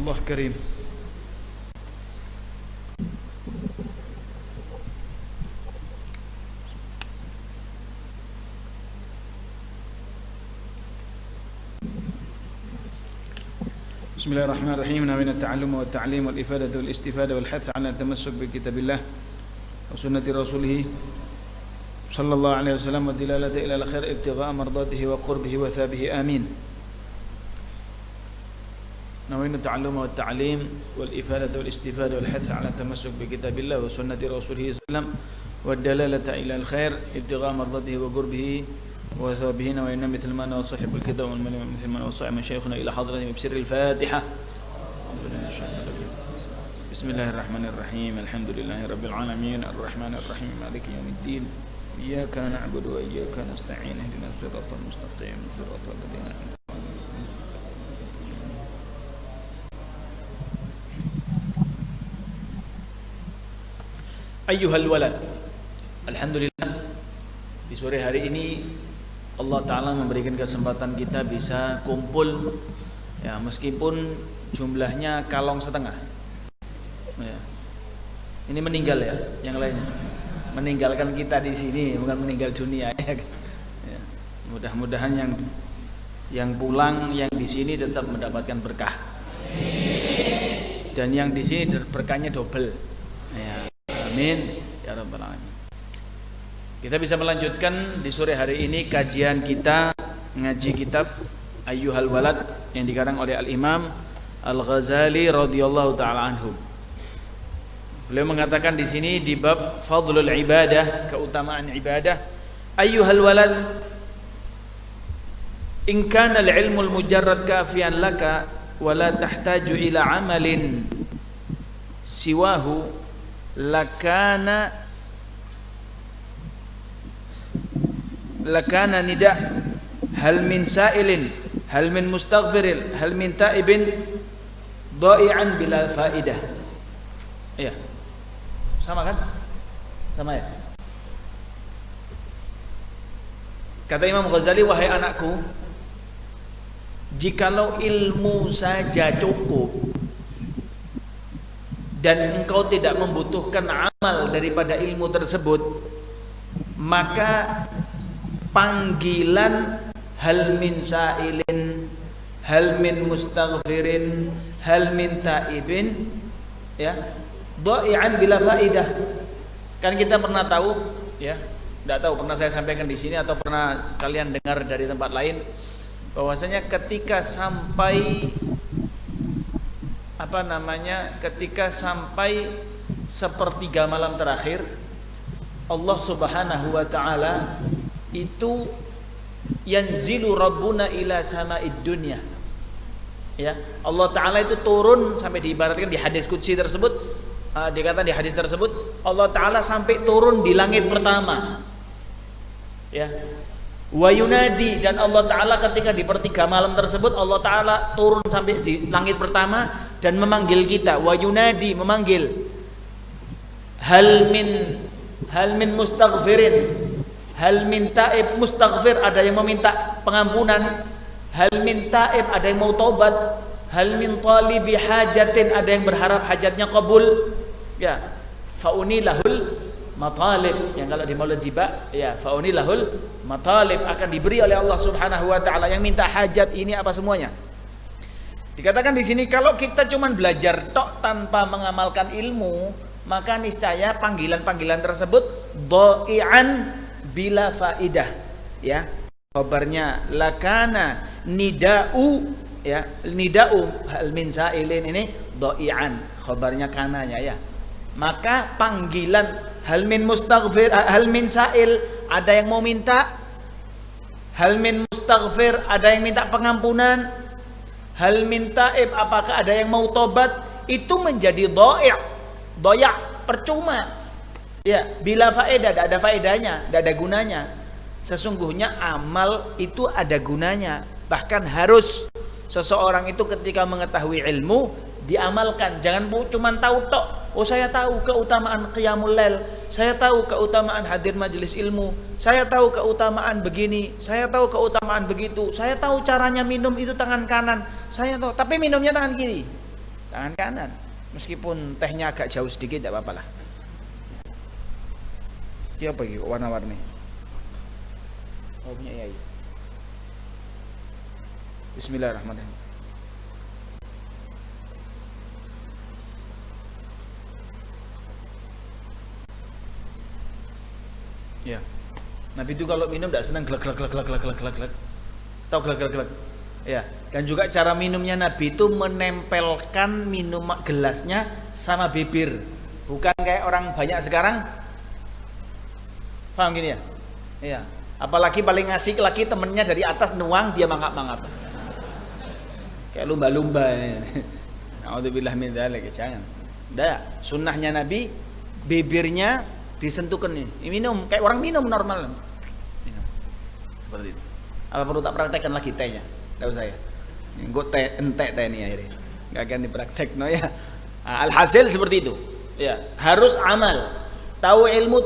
Allah karim. Bismillahirrahmanirrahim. Nawaitu at-ta'allum wa at-ta'lim wal ifadah wal istifadah wal hath 'ala tamassuk bi kitabillah wa sunnati rasulih sallallahu alaihi wasallam wa dilalata ila al-khair ibtigha'a mardatihi wa qurbihi wa thabihi. Amin. Nawaitu at-ta'allum wa at-ta'lim wal ifadah wal istifadah wal hath 'ala tamassuk bi kitabillah wa sunnati rasulih sallallahu alaihi wasallam wa dilalata ila al-khair ibtigha'a mardatihi wa qurbihi وثوابهن وإن مثل ما وصاحب الكتاب والمن مثل ما وصى مشايخنا إلى حضرتهم بسر الفاتحة. بسم الله الرحمن الرحيم. الحمد لله رب العالمين الرحمن الرحيم مالك يوم الدين إياك نعبد وإياك نستعين اهدنا الصراط المستقيم صراط الذين أنعمت عليهم. أيها الولد. Alhamdulillah di sore hari ini Allah Ta'ala memberikan kesempatan kita bisa kumpul ya, meskipun jumlahnya kalong setengah ya. Ini meninggal ya, yang lainnya meninggalkan kita di sini, bukan meninggal dunia ya. Ya. Mudah-mudahan yang pulang, yang di sini tetap mendapatkan berkah dan yang di sini berkahnya double ya. Amin ya rabbal alamin. Kita bisa melanjutkan di sore hari ini kajian kita ngaji kitab Ayyuhal Walad yang dikarang oleh Al-Imam Al-Ghazali radhiyallahu taala anhu. Beliau mengatakan di sini di bab fadlul ibadah, keutamaan ibadah, ayyuhal walad in kana al-ilmu al-mujarrad kafiyan laka wa la tahtaju ila amalin siwahu lakana nida hal min sa'ilin hal min mustaghfirin hal min ta'ibin dha'i'an bila faidah. Iya. Sama kan? Sama ya. Kata Imam Ghazali, wahai anakku, jikalau ilmu saja cukup dan engkau tidak membutuhkan amal daripada ilmu tersebut, maka panggilan hal min sa'ilin hal min mustaghfirin hal min ta'ibin ya dha'i'an bila faidah. Kan kita pernah tahu ya, tidak tahu pernah saya sampaikan di sini atau pernah kalian dengar dari tempat lain, bahwasanya ketika sampai ketika sampai sepertiga malam terakhir, Allah Subhanahu wa taala itu yanzilu rabbuna ila sama'id dunya ya. Allah Ta'ala itu turun sampai diibaratkan di hadis qudsi tersebut, dikatakan di hadis tersebut Allah Ta'ala sampai turun di langit pertama ya. Wa yunadi, dan Allah Ta'ala ketika di pertiga malam tersebut Allah Ta'ala turun sampai di langit pertama dan memanggil kita. Wa yunadi, memanggil, hal min mustaghfirin hal min ta'ib, mustaghfir ada yang meminta pengampunan, hal min ta'ib ada yang mau taubat, hal min talibi hajatin ada yang berharap hajatnya kabul ya. Fauni lahul matalib, yang kalau di Maulid Tiba ya, fauni lahul matalib, akan diberi oleh Allah Subhanahu wa taala yang minta hajat ini apa semuanya. Dikatakan di sini kalau kita cuma belajar tok tanpa mengamalkan ilmu, maka niscaya panggilan-panggilan tersebut dha'i'an bila faidah ya. Khabarnya lakana nida'u ya, nida'u hal min sa'ilin ini dha'i'an, khabarnya kananya ya. Maka panggilan hal min mustaghfir hal min sa'il ada yang mau minta, hal min mustaghfir ada yang minta pengampunan, hal min ta'ib apakah ada yang mau tobat, itu menjadi dha'i', percuma ya, bila faedah, tidak ada faedahnya, tidak ada gunanya. Sesungguhnya amal itu ada gunanya. Bahkan harus seseorang itu ketika mengetahui ilmu diamalkan. Jangan cuma tahu tok. Oh, saya tahu keutamaan qiyamul lail, saya tahu keutamaan hadir majelis ilmu, saya tahu keutamaan begini, saya tahu keutamaan begitu, saya tahu caranya minum itu tangan kanan, saya tahu, tapi minumnya tangan kiri. tangan kanan. Meskipun tehnya agak jauh sedikit tidak apa-apa lah. Dia apa gitu warna-warni? Oh punya Yai. Bismillahirrahmanirrahim. Ya. Nabi itu kalau minum tidak senang glek glek glek glek glek glek glek glek. Tahu glek glek glek? Ya. Dan juga cara minumnya Nabi itu menempelkan minum gelasnya sama bibir. Bukan kayak orang banyak sekarang. Paham gini ya? Iya. Apalagi paling asik lagi temennya dari atas nuang dia mangap-mangap. Kayak lumba-lumba. A'udzubillah min dzalik, jangan. Ndak, sunnahnya Nabi bibirnya disentuhkan nih. Minum kayak orang minum normal. Minum. Seperti itu. Apa perlu tak praktekkan lagi tehnya? Enggak usah ya. Engko teh entek teh ini akhirnya. Enggak akan dipraktekno ya. Alhasil seperti itu. Ya, harus amal. Tahu ilmu,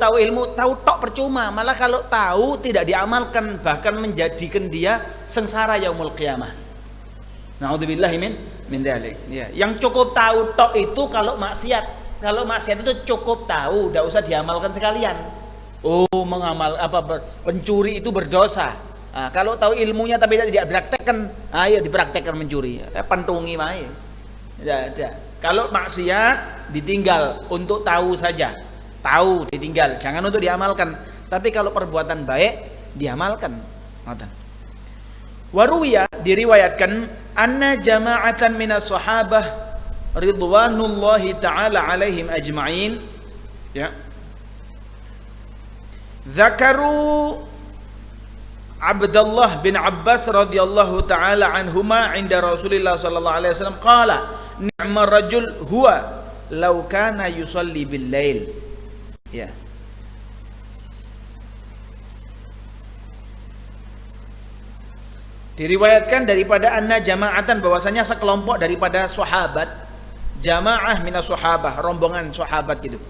tahu tok percuma. Malah kalau tahu tidak diamalkan bahkan menjadikan dia sengsara yaumul qiyamah. Na'udzubillahi min dzalik. Ya, yang cukup tahu tok itu kalau maksiat. Kalau maksiat itu cukup tahu, tidak usah diamalkan sekalian. Oh, pencuri itu berdosa. Nah, kalau tahu ilmunya tapi tidak dipraktekkan, ayo dipraktekkan mencuri. Pentungi wae. Tidak ada. Kalau maksiat ditinggal untuk tahu saja. Tahu ditinggal, jangan untuk diamalkan. Tapi kalau perbuatan baik diamalkan. Ngoten. Waruwiya diriwayatkan anna jama'atan minas sahabah ridwanullahi ta'ala alaihim ajma'in ya dzakaru Abdullah bin Abbas radhiyallahu ta'ala anhuma 'inda Rasulillah sallallahu alaihi wasallam qala ni'mar rajul huwa law kana yusalli bil lail ya diriwayatkan daripada anna jama'atan bahwasanya sekelompok daripada sahabat jamaah minas sahabah, rombongan sahabat gitu.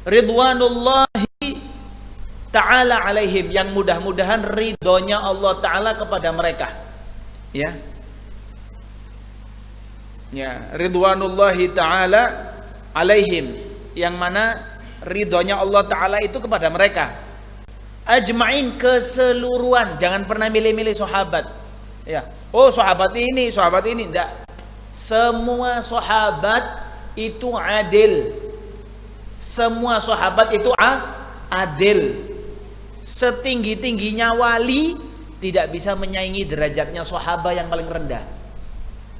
Ridwanullahi ta'ala alaihim, yang mudah-mudahan ridhonya Allah Ta'ala kepada mereka. Ya. Ya, ridwanullahi ta'ala alaihim, yang mana ridhonya Allah Ta'ala itu kepada mereka. Ajma'in, keseluruhan, jangan pernah milih-milih sahabat. Ya. Oh, sahabat ini, enggak. Semua sahabat itu adil. Semua sahabat itu adil. Setinggi-tingginya wali tidak bisa menyaingi derajatnya sahabat yang paling rendah.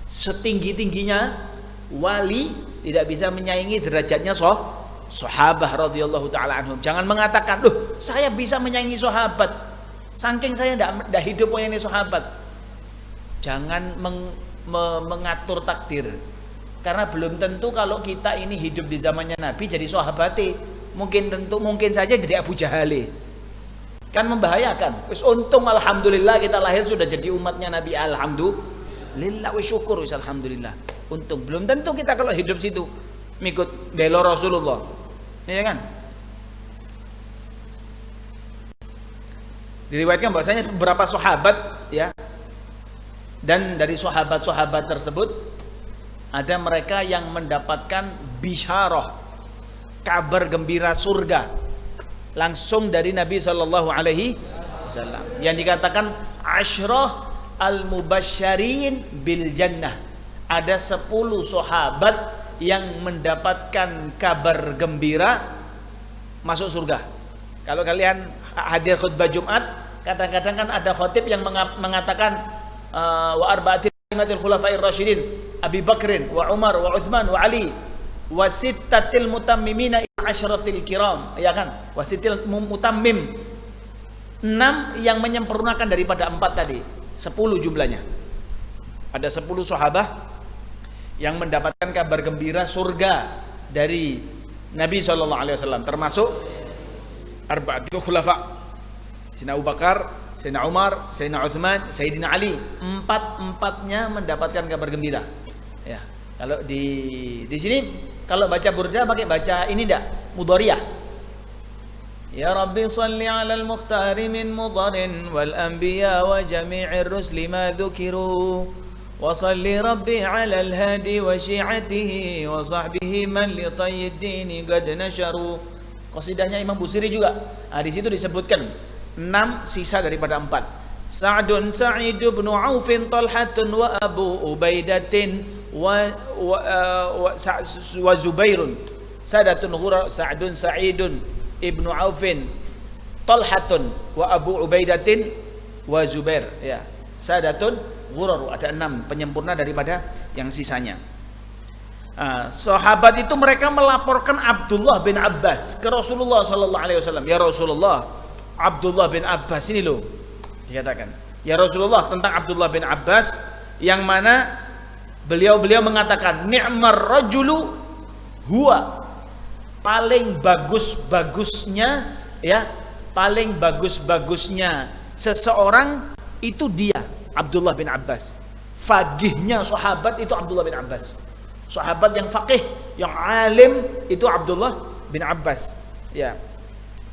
Setinggi-tingginya wali tidak bisa menyaingi derajatnya sahabat radhiyallahu taala anhum. Jangan mengatakan, "Loh, saya bisa menyaingi sahabat. Saking saya tidak hidup menyaingi sahabat." Jangan mengatur takdir, karena belum tentu kalau kita ini hidup di zamannya Nabi jadi sahabati. Mungkin saja jadi Abu Jahali, kan membahayakan. Wis untung alhamdulillah kita lahir sudah jadi umatnya Nabi, alhamdulillah, wis syukur, wis alhamdulillah. Untung belum tentu kita kalau hidup situ mengikut belo Rasulullah, ya kan? Diriwayatkan bahwasanya beberapa sahabat ya, dan dari sahabat-sahabat tersebut ada mereka yang mendapatkan bisyarah, kabar gembira surga langsung dari Nabi Shallallahu Alaihi Wasallam, yang dikatakan asyrah al-mubasysyirin bil jannah. Ada 10 sahabat yang mendapatkan kabar gembira masuk surga. Kalau kalian hadir khutbah Jumat, kadang-kadang kan ada khotib yang mengatakan wa arba'atil khulafa'ir rasyidin Abi Bakrin wa Umar wa Uthman wa Ali wa sittatil mutammimina asyratil kiram, ya kan? Wa sittil mutammim, 6 yang menyempurnakan daripada 4 tadi, 10 jumlahnya. Ada 10 sahabat yang mendapatkan kabar gembira surga dari Nabi SAW, termasuk arba'atul khulafa, Sayyidina Abu Bakar, Sayyidina Umar, Sayyidina Uthman, Sayyidina Ali. 4-4-nya mendapatkan kabar gembira. Ya, kalau di sini kalau baca burda pakai baca ini enggak? Mudhariyah. Ya Rabbi shalli 'alal mukhtari min mudharin wal anbiya wa jami'ir rusli ma dzukiru وصل ربي على الهادي وشيعته وصحبه من لطي الدين قد نشروا. Qasidahnya Imam Busiri juga. Nah, di situ disebutkan 6 sisa daripada 4. Sa'dun Sa'id bin Aufin Talhatun wa Abu Ubaidatin wa Zubairun. Sadatun Ghura Sa'dun Sa'idun Ibnu Aufin Talhatun wa Abu Ubaidatin wa Zubair. Ya. Sadatun Ghuraru, ada 6 penyempurna daripada yang sisanya. Sahabat itu mereka melaporkan Abdullah bin Abbas ke Rasulullah sallallahu alaihi wasallam. Ya Rasulullah, Abdullah bin Abbas ini loh, dikatakan. Ya Rasulullah, tentang Abdullah bin Abbas yang mana beliau mengatakan ni'mar rajulu huwa, paling bagus-bagusnya ya, paling bagus-bagusnya seseorang itu dia Abdullah bin Abbas. Faqihnya sahabat itu Abdullah bin Abbas. Sahabat yang faqih, yang alim itu Abdullah bin Abbas. Ya.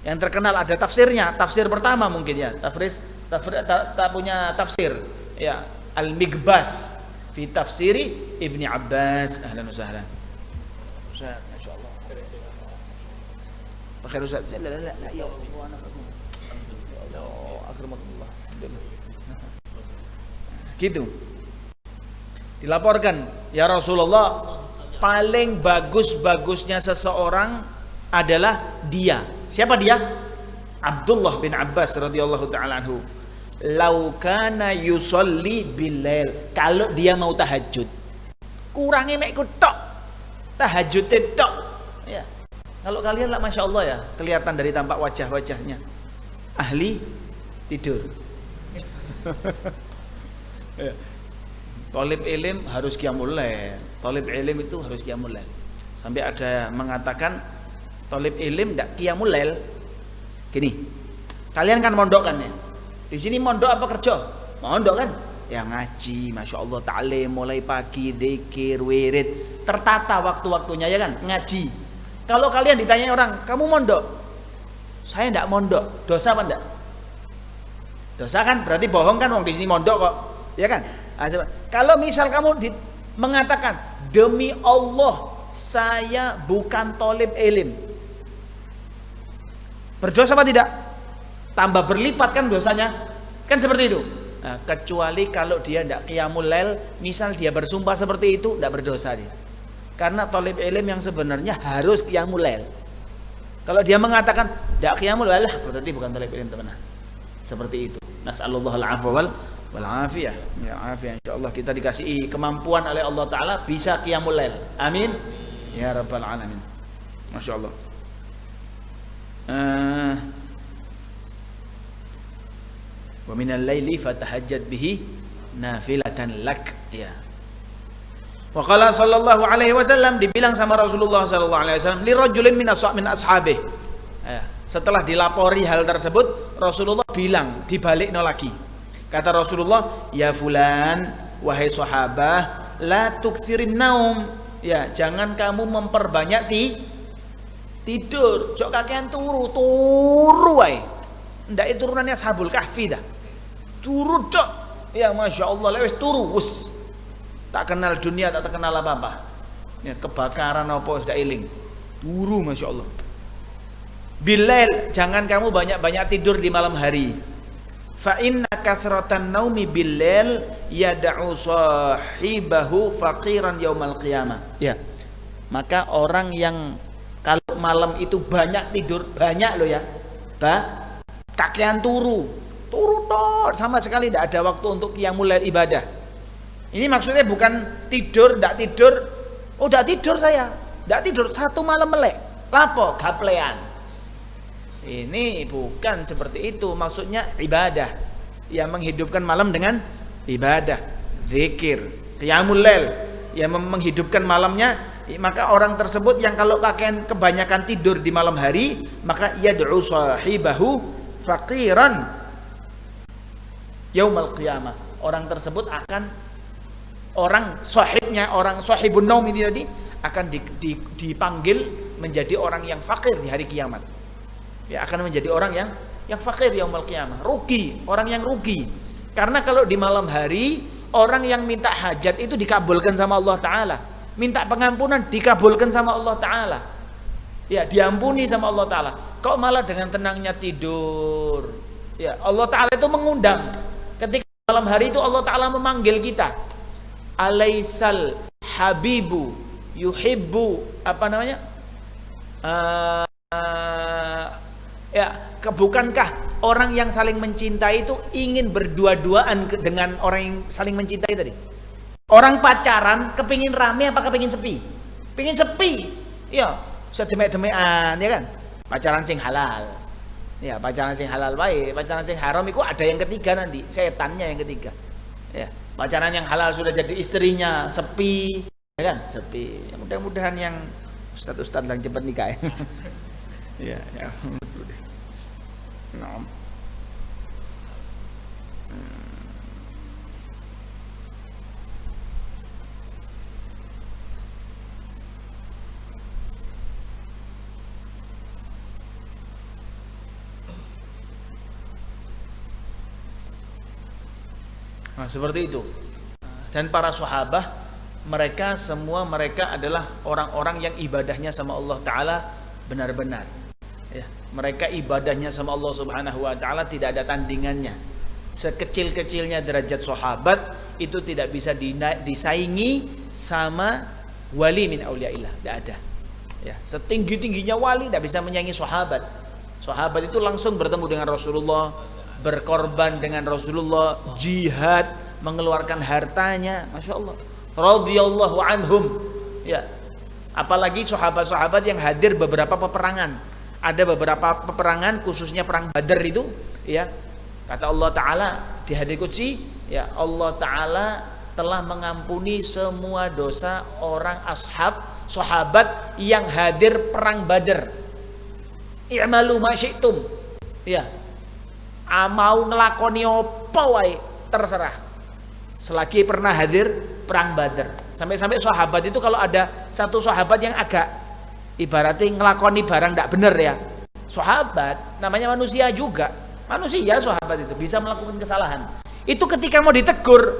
Yang terkenal ada tafsirnya, tafsir pertama mungkin ya. Tak punya tafsir. Ya, Al-Mighbas fi tafsiri Ibni Abbas. Ahlan wa sahlan. Ustaz, masyaallah. Pakhair Ustaz. La ya Allah, ana akramakumullah. Gitu. Dilaporkan, ya Rasulullah, paling bagus-bagusnya seseorang adalah dia. Siapa dia? Abdullah bin Abbas radhiyallahu taala anhu. Lau kana yusolli bilail, kalau dia mau tahajud. Kurangnya mek tok. Tahajud tok. Ya. Kalau kalian lah Masya Allah ya, kelihatan dari tampak wajah-wajahnya. Ahli tidur. Ya. Thalib ilim harus qiyamul lail. Thalib ilim itu harus qiyamul lail. Sampai ada mengatakan thalib ilim ndak qiyamul lail. Gini. Kalian kan mondok kan ya? Di sini mondok apa kerja? Mondok kan? Ya ngaji, Masya Allah, ta'lim mulai pagi, dzikir, wirid, tertata waktu-waktunya ya kan? Ngaji. Kalau kalian ditanya orang, "Kamu mondok?" "Saya ndak mondok." Dosa apa ndak? Dosa kan? Berarti bohong kan, wong di sini mondok kok. Ya kan? Kalau misal kamu mengatakan demi Allah saya bukan thalib ilim, berdosa apa tidak? Tambah berlipat kan dosanya, kan seperti itu. Nah, kecuali kalau dia tidak qiyamul lail, misal dia bersumpah seperti itu, tidak berdosa dia, karena thalib ilim yang sebenarnya harus qiyamul lail. Kalau dia mengatakan tidak qiyamul lail, berarti bukan thalib ilim teman. Seperti itu. Nas'alullah al-afwa wal afiyah. Ya afiyah, insyaallah kita dikasih kemampuan oleh Allah taala bisa qiyamul lail. Amin ya rabbal alamin. Masyaallah. Wa minal laili fatahajjad bihi nafilatan lak. Ya. Wa qala sallallahu alaihi wasallam, dibilang sama Rasulullah sallallahu alaihi wasallam, li rajulin min ashabihi. Ya. Setelah dilapori hal tersebut, Rasulullah bilang, dibalikno lagi. Kata Rasulullah, ya fulan, wahai sahabah, la tukthirin naum. Ya, jangan kamu memperbanyak tidur. Jok kakean turu wae. Ndak itu turunannya Ashabul Kahfi dah. Turu tok. Ya Masya Allah, lewes turu wis. Tak kenal dunia, tak kenal apa-apa. Ya, kebakaran apa sudah iling. Turu Masya Allah. Bilail, jangan kamu banyak-banyak tidur di malam hari. Fa inna kathratan naumi billail yad'u sahibahu faqiran yaumal qiyamah. Ya. Maka orang yang kalau malam itu banyak tidur, banyak loh ya. Kakean turu toh, sama sekali tidak ada waktu untuk qiyamul lail ibadah. Ini maksudnya bukan tidur, tidak tidur. Oh, tidak tidur saya. Tidak tidur satu malam melek. Lapo gaplean. Ini bukan seperti itu, maksudnya ibadah yang menghidupkan malam dengan ibadah, zikir, qiyamul lail yang menghidupkan malamnya. Maka orang tersebut yang kalau kebanyakan tidur di malam hari, maka yad'u sahibahu faqiran yaumal qiyamah. Orang tersebut akan, orang sahibnya, orang sahibun naum ini tadi akan dipanggil menjadi orang yang fakir di hari kiamat. Ya, akan menjadi orang yang fakir yaumul qiyamah, rugi, orang yang rugi. Karena kalau di malam hari orang yang minta hajat itu dikabulkan sama Allah Ta'ala, minta pengampunan dikabulkan sama Allah Ta'ala, ya diampuni sama Allah Ta'ala. Kok malah dengan tenangnya tidur? Ya, Allah Ta'ala itu mengundang. Ketika malam hari itu Allah Ta'ala memanggil kita, alaisal habibu yuhibbu apa namanya, ya, bukankah orang yang saling mencintai itu ingin berdua-duaan dengan orang yang saling mencintai tadi? Orang pacaran kepingin rame apa kepingin sepi? Pingin sepi, ya, sedemek-demekan, ya kan? Pacaran sing halal, ya, pacaran sing halal baik. Pacaran sing haram itu ada yang ketiga nanti, setannya yang ketiga, ya. Pacaran yang halal sudah jadi istrinya sepi, ya kan? Sepi. Ya, mudah-mudahan yang ustadz-ustadz yang cepat nikah, ya, ya. Nah. Nah, seperti itu. Dan para sahabat mereka semua adalah orang-orang yang ibadahnya sama Allah Ta'ala benar-benar, ya. Mereka ibadahnya sama Allah Subhanahu wa Ta'ala tidak ada tandingannya. Sekecil-kecilnya derajat sahabat itu tidak bisa disaingi sama wali min auliyaillah, tidak ada, ya. Setinggi-tingginya wali tidak bisa menyaingi sahabat. Sahabat itu langsung bertemu dengan Rasulullah, berkorban dengan Rasulullah, jihad, mengeluarkan hartanya, masya Allah, radhiyallahu anhum, ya. Apalagi sahabat-sahabat yang hadir beberapa peperangan. Ada beberapa peperangan, khususnya perang Badar itu, ya. Kata Allah Ta'ala di hadits qudsi, ya, Allah Ta'ala telah mengampuni semua dosa orang sahabat yang hadir perang Badar. I'malu ma syi'tum, ya. Mau ngelakoni apa wae terserah, selagi pernah hadir perang Badar. Sampai-sampai sahabat itu kalau ada satu sahabat yang agak ibaratnya ngelakoni barang tidak benar, ya, sahabat namanya manusia juga, manusia sahabat itu bisa melakukan kesalahan. Itu ketika mau ditegur,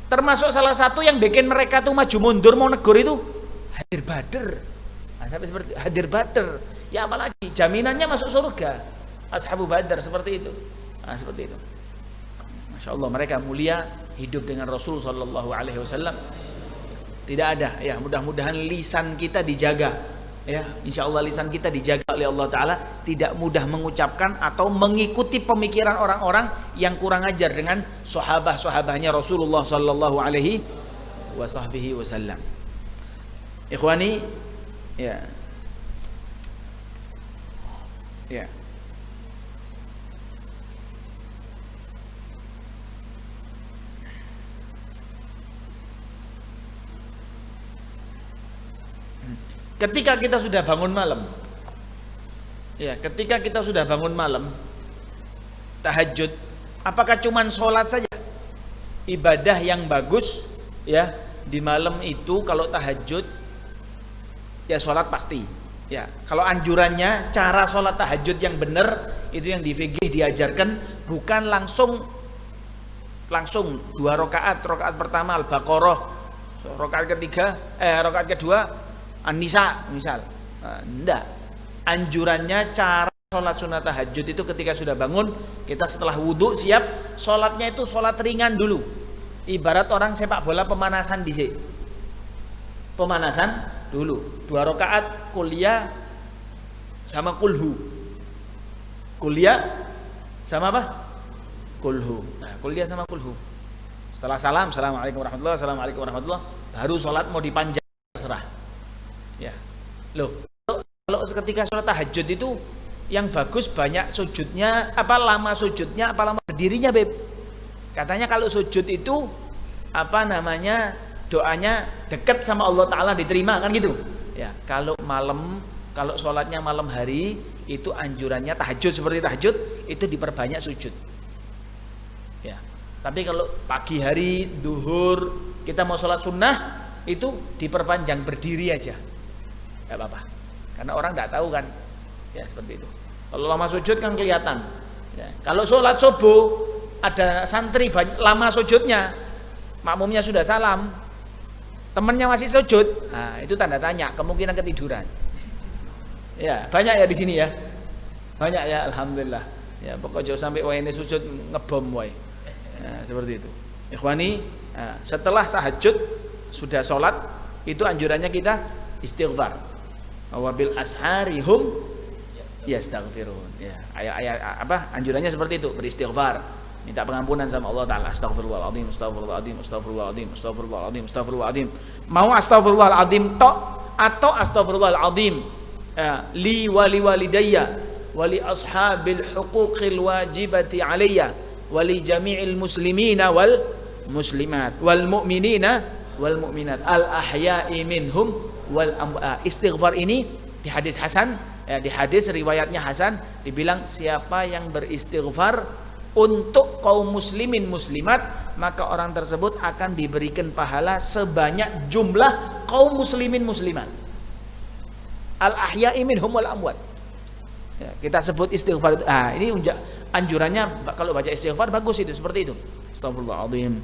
termasuk salah satu yang bikin mereka tuh maju mundur mau negur itu hadir Badar. Nah, sampai seperti hadir Badar, ya, apalagi jaminannya masuk surga ashabu Badar, seperti itu. Nah, seperti itu. Masya Allah, mereka mulia, hidup dengan Rasul Sallallahu Alaihi Wasallam. Tidak ada, ya, mudah-mudahan lisan kita dijaga, ya, insya Allah lisan kita dijaga oleh Allah Ta'ala, tidak mudah mengucapkan atau mengikuti pemikiran orang-orang yang kurang ajar dengan sahabat-sahabatnya Rasulullah Sallallahu Alaihi Wasallam. Ikhwani, ya, ya. Ketika kita sudah bangun malam, ya, ketika kita sudah bangun malam, tahajud, apakah cuman sholat saja? Ibadah yang bagus, ya, di malam itu kalau tahajud, ya, sholat pasti, ya. Kalau anjurannya cara sholat tahajud yang benar itu yang di fikih diajarkan, bukan langsung 2 rakaat, rakaat pertama Al-Baqarah, rakaat kedua An-Nisa misal. Enggak. Anjurannya cara sholat sunat tahajud itu ketika sudah bangun, kita setelah wudhu siap, sholatnya itu sholat ringan dulu. Ibarat orang sepak bola pemanasan dhisik. Pemanasan dulu. 2 rakaat kuliah sama kulhu. Kuliah sama apa? Kulhu. Nah, kuliah sama kulhu. Setelah salam, assalamualaikum warahmatullahi wabarakatuh, assalamualaikum warahmatullahi wabarakatuh, baru sholat mau dipanjang terserah. Ya, loh, kalau ketika sholat tahajud itu yang bagus banyak sujudnya, apa lama sujudnya, apa lama berdirinya, Beb? Katanya kalau sujud itu apa namanya, doanya dekat sama Allah Ta'ala, diterima, kan gitu. Ya, kalau sholatnya malam hari itu anjurannya tahajud, seperti tahajud itu diperbanyak sujud. Ya, tapi kalau pagi hari duhur kita mau sholat sunnah itu diperpanjang berdiri aja. Gak apa-apa, karena orang nggak tahu kan, ya, seperti itu. Kalau lama sujud kan kelihatan, ya. Kalau sholat subuh ada santri lama sujudnya, makmumnya sudah salam, temennya masih sujud, nah itu tanda tanya, kemungkinan ketiduran. Ya banyak ya di sini ya, banyak ya, alhamdulillah. Ya pokoknya sampai wae ini sujud ngebom wae. Nah, seperti itu. Ikhwani, nah, setelah tahajud sudah sholat, itu anjurannya kita istighfar. Wabil asharihum yastaghfirun. Ya, ayat apa? Anjurannya seperti itu, beristighfar, minta pengampunan sama Allah Taala. Astagfirullahaladzim, astagfirullahaladzim, astagfirullahaladzim, astagfirullahaladzim, astagfirullahaladzim. Mau astagfirullahaladzim tok atau astagfirullahaladzim li wali walidayya wali ashabil huquqil wajibati alayya wali jami'il muslimina wal muslimat wal mu'minina wal mu'minat al ahya'i minhum wal istighfar ini di hadis Hasan, ya, di hadis riwayatnya Hasan dibilang siapa yang beristighfar untuk kaum muslimin muslimat maka orang tersebut akan diberikan pahala sebanyak jumlah kaum muslimin muslimat al ahya'i minhum wal amwat. Ya, kita sebut istighfar itu. Ini anjurannya kalau baca istighfar bagus itu seperti itu. Astagfirullahaladzim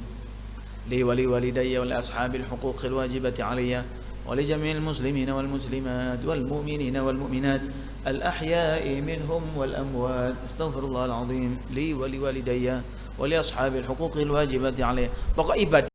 li wali walidayya wal ashabil huquqil wajibati alayya wa li jami'il muslimina wal muslimat wal mu'minina wal mu'minat al ahya'i minhum wal amwat. Astaghfirullahaladzim li wali walidayya wa li ashabil huquqil wajibati alayya. Pokok ibadah